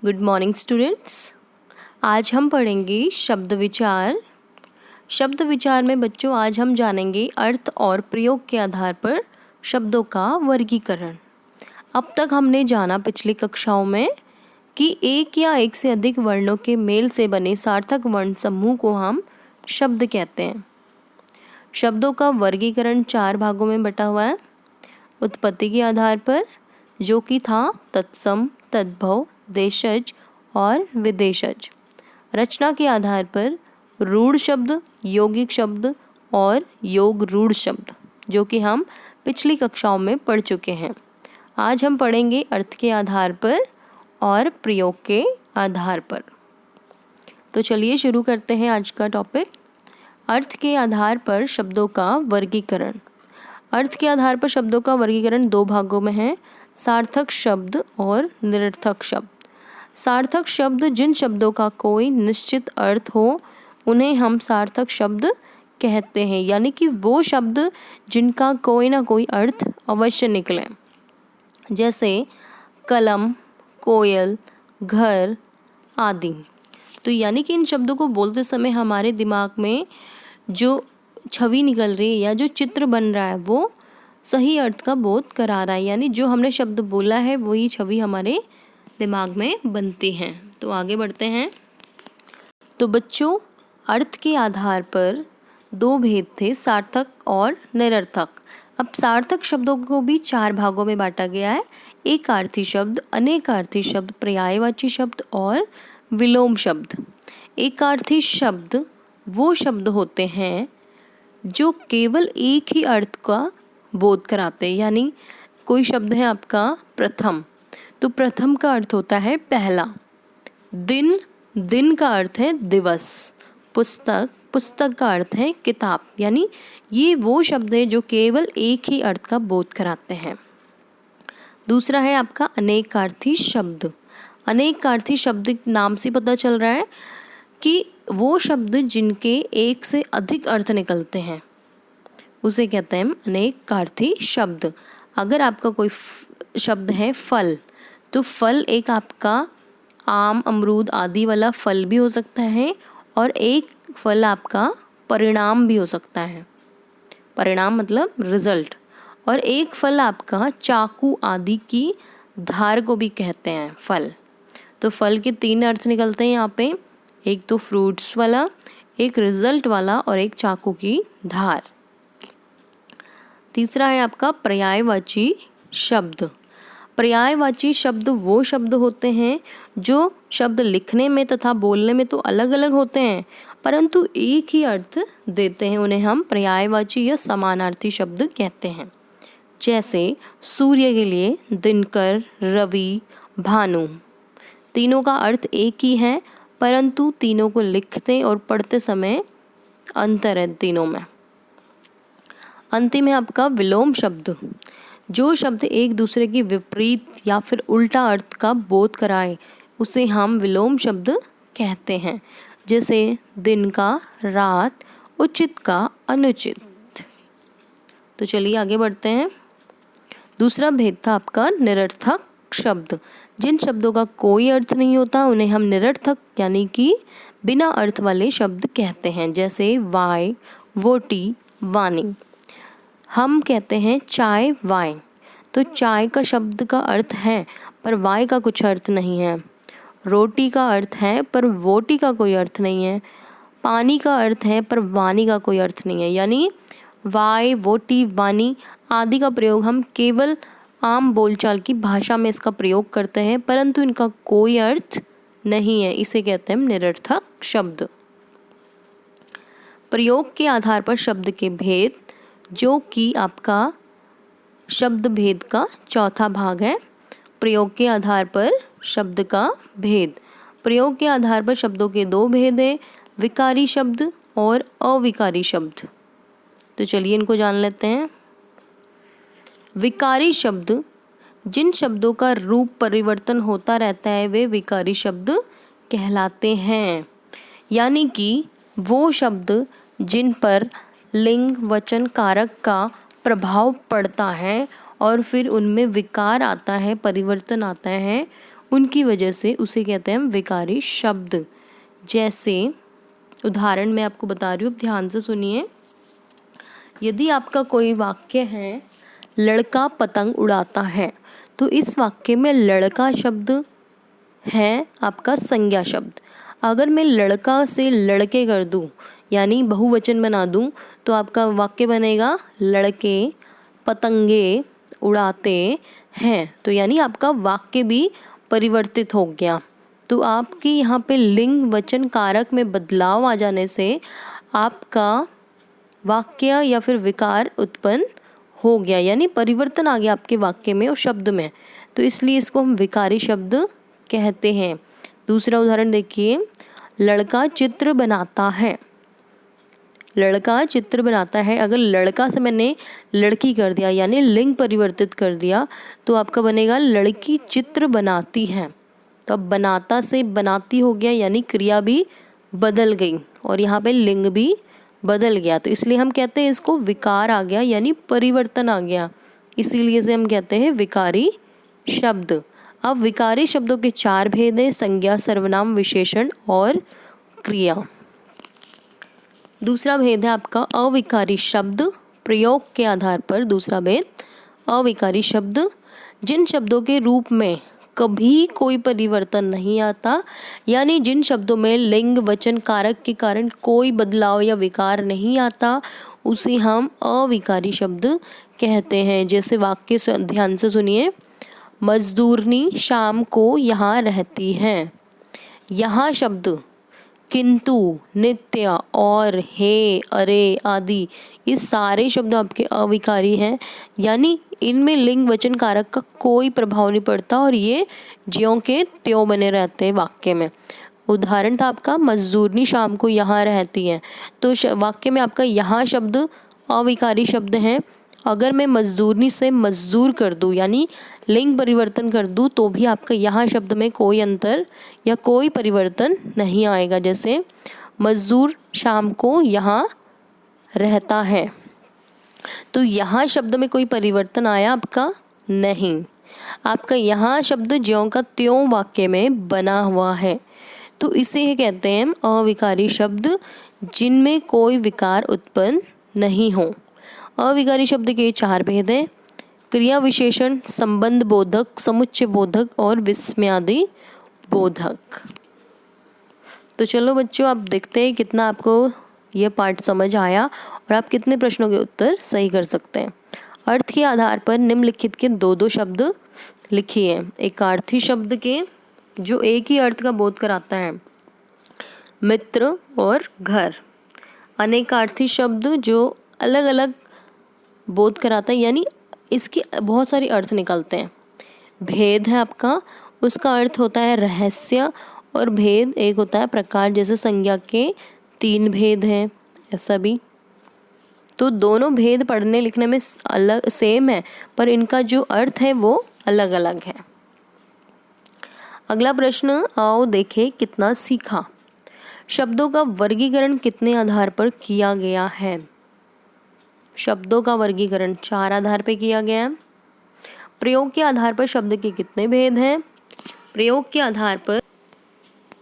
Good morning students. आज हम पढ़ेंगे शब्द विचार। शब्द विचार में बच्चों आज हम जानेंगे अर्थ और प्रयोग के आधार पर शब्दों का वर्गीकरण। अब तक हमने जाना पिछली कक्षाओं में कि एक या एक से अधिक वर्णों के मेल से बने सार्थक वर्ण समूह को हम शब्द कहते हैं। शब्दों का वर्गीकरण 4 भागों में बटा हुआ है। उत्पत्ति के आधार पर, जो कि था तत्सम, तद्भव, देशज और विदेशज। रचना के आधार पर रूढ़ शब्द, यौगिक शब्द और योग रूढ़ शब्द, जो कि हम पिछली कक्षाओं में पढ़ चुके हैं। आज हम पढ़ेंगे अर्थ के आधार पर और प्रयोग के आधार पर। तो चलिए शुरू करते हैं आज का टॉपिक, अर्थ के आधार पर शब्दों का वर्गीकरण। अर्थ के आधार पर शब्दों का वर्गीकरण 2 भागों में है, सार्थक शब्द और निरर्थक शब्द। सार्थक शब्द जिन शब्दों का कोई निश्चित अर्थ हो उन्हें हम सार्थक शब्द कहते हैं, यानी कि वो शब्द जिनका कोई ना कोई अर्थ अवश्य निकले, जैसे कलम, कोयल, घर आदि। तो यानी कि इन शब्दों को बोलते समय हमारे दिमाग में जो छवि निकल रही है या जो चित्र बन रहा है वो सही अर्थ का बोध करा रहा है, यानी जो हमने शब्द बोला है वही छवि हमारे दिमाग में बनती हैं। तो आगे बढ़ते हैं। तो बच्चों, अर्थ के आधार पर 2 भेद थे, सार्थक और निरर्थक। अब सार्थक शब्दों को भी 4 भागों में बांटा गया है, एकार्थी शब्द, अनेकार्थी शब्द, पर्यायवाची शब्द और विलोम शब्द। एकार्थी शब्द वो शब्द होते हैं जो केवल एक ही अर्थ का बोध कराते हैं, यानी कोई शब्द है आपका प्रथम, तो प्रथम का अर्थ होता है पहला। दिन, दिन का अर्थ है दिवस। पुस्तक, पुस्तक का अर्थ है किताब, यानी ये वो शब्द है जो केवल एक ही अर्थ का बोध कराते हैं। दूसरा है आपका अनेकार्थी शब्द। अनेकार्थी शब्द नाम से पता चल रहा है कि वो शब्द जिनके एक से अधिक अर्थ निकलते हैं उसे कहते हैं अनेकार्थी शब्द। अगर आपका कोई शब्द है फल, तो फल एक आपका आम, अमरूद आदि वाला फल भी हो सकता है और एक फल आपका परिणाम भी हो सकता है। परिणाम मतलब रिजल्ट। और एक फल आपका चाकू आदि की धार को भी कहते हैं फल। तो फल के 3 अर्थ निकलते हैं यहाँ पे, एक तो फ्रूट्स वाला, एक रिजल्ट वाला और एक चाकू की धार। तीसरा है आपका पर्यायवाची शब्द। पर्यायवाची शब्द वो शब्द होते हैं जो शब्द लिखने में तथा बोलने में तो अलग अलग होते हैं परंतु एक ही अर्थ देते हैं, उन्हें हम पर्यायवाची या समानार्थी शब्द कहते हैं। जैसे सूर्य के लिए दिनकर, रवि, भानु, तीनों का अर्थ एक ही है परंतु तीनों को लिखते और पढ़ते समय अंतर है तीनों में। अंतिम है आपका विलोम शब्द। जो शब्द एक दूसरे के विपरीत या फिर उल्टा अर्थ का बोध कराए उसे हम विलोम शब्द कहते हैं, जैसे दिन का रात, उचित का अनुचित। तो चलिए आगे बढ़ते हैं। दूसरा भेद था आपका निरर्थक शब्द। जिन शब्दों का कोई अर्थ नहीं होता उन्हें हम निरर्थक यानी कि बिना अर्थ वाले शब्द कहते हैं, जैसे वाय, वोटी, वाणी। हम कहते हैं चाय वाय, तो चाय का शब्द का अर्थ है पर वाय का कुछ अर्थ नहीं है। रोटी का अर्थ है पर वोटी का कोई अर्थ नहीं है। पानी का अर्थ है पर वाणी का कोई अर्थ नहीं है, यानी वाय, वोटी, वाणी आदि का प्रयोग हम केवल आम बोलचाल की भाषा में इसका प्रयोग करते हैं परंतु इनका कोई अर्थ नहीं है, इसे कहते हैं निरर्थक शब्द। प्रयोग के आधार पर शब्द के भेद, जो कि आपका शब्द भेद का चौथा भाग है। प्रयोग के आधार पर शब्द का भेद। प्रयोग के आधार पर शब्दों के 2 भेद हैं, विकारी शब्द और अविकारी शब्द। तो चलिए इनको जान लेते हैं। विकारी शब्द जिन शब्दों का रूप परिवर्तन होता रहता है वे विकारी शब्द कहलाते हैं, यानी कि वो शब्द जिन पर लिंग, वचन, कारक का प्रभाव पड़ता है और फिर उनमें विकार आता है, परिवर्तन आता है, उनकी वजह से उसे कहते हैं हम विकारी शब्द। जैसे उदाहरण मैं आपको बता रही हूँ, ध्यान से सुनिए। यदि आपका कोई वाक्य है लड़का पतंग उड़ाता है, तो इस वाक्य में लड़का शब्द है आपका संज्ञा शब्द। अगर मैं लड़का से लड़के कर दूं यानी बहुवचन बना दूं तो आपका वाक्य बनेगा लड़के पतंगे उड़ाते हैं। तो यानी आपका वाक्य भी परिवर्तित हो गया। तो आपके यहाँ पे लिंग वचन कारक में बदलाव आ जाने से आपका वाक्य या फिर विकार उत्पन्न हो गया, यानी परिवर्तन आ गया आपके वाक्य में और शब्द में। तो इसलिए इसको हम विकारी शब्द कहते हैं। दूसरा उदाहरण देखिए, लड़का चित्र बनाता है। लड़का चित्र बनाता है, अगर लड़का से मैंने लड़की कर दिया यानी लिंग परिवर्तित कर दिया तो आपका बनेगा लड़की चित्र बनाती है। तो अब बनाता से बनाती हो गया, यानी क्रिया भी बदल गई और यहाँ पे लिंग भी बदल गया। तो इसलिए हम कहते हैं इसको विकार आ गया, यानी परिवर्तन आ गया। इसीलिए से हम कहते हैं विकारी शब्द। अब विकारी शब्दों के 4 भेद हैं, संज्ञा, सर्वनाम, विशेषण और क्रिया। दूसरा भेद है आपका अविकारी शब्द। प्रयोग के आधार पर दूसरा भेद अविकारी शब्द, जिन शब्दों के रूप में कभी कोई परिवर्तन नहीं आता, यानी जिन शब्दों में लिंग वचन कारक के कारण कोई बदलाव या विकार नहीं आता, उसे हम अविकारी शब्द कहते हैं। जैसे वाक्य ध्यान से सुनिए, मजदूरनी शाम को यहाँ रहती है। यहाँ शब्द किंतु, नित्य, और, हे, अरे आदि ये सारे शब्द आपके अविकारी हैं, यानी इनमें लिंग वचन कारक का कोई प्रभाव नहीं पड़ता और ये ज्यों के त्यों बने रहते हैं वाक्य में। उदाहरण था आपका मजदूरनी शाम को यहाँ रहती है, तो वाक्य में आपका यहाँ शब्द अविकारी शब्द है। अगर मैं मजदूरनी से मजदूर कर दूँ यानी लिंग परिवर्तन कर दूँ तो भी आपका यहाँ शब्द में कोई अंतर या कोई परिवर्तन नहीं आएगा। जैसे मजदूर शाम को यहाँ रहता है, तो यहाँ शब्द में कोई परिवर्तन आया आपका नहीं। आपका यहाँ शब्द ज्यों का त्यों वाक्य में बना हुआ है। तो इसे कहते हैं अविकारी शब्द, जिनमें कोई विकार उत्पन्न नहीं हो। अविकारी शब्द के 4 भेद हैं, क्रिया विशेषण, संबंध बोधक, समुच्चय बोधक और विस्मयादि बोधक। तो चलो बच्चों, आप देखते हैं कितना आपको यह पाठ समझ आया और आप कितने प्रश्नों के उत्तर सही कर सकते हैं। अर्थ के आधार पर निम्नलिखित के 2-2 शब्द लिखिए। एकार्थी शब्द के जो एक ही अर्थ का बोध कराता है, मित्र और घर। अनेकार्थी शब्द जो अलग अलग बोध कराता है, यानी इसके बहुत सारे अर्थ निकलते हैं। भेद है आपका, उसका अर्थ होता है रहस्य, और भेद एक होता है प्रकार। जैसे संज्ञा के 3 भेद हैं, ऐसा भी। तो दोनों भेद पढ़ने लिखने में अलग सेम है, पर इनका जो अर्थ है वो अलग अलग है। अगला प्रश्न, आओ देखें कितना सीखा। शब्दों का वर्गीकरण कितने आधार पर किया गया है? शब्दों का वर्गीकरण 4 आधार पर किया गया है। प्रयोग के आधार पर शब्द के कितने भेद हैं? प्रयोग के आधार पर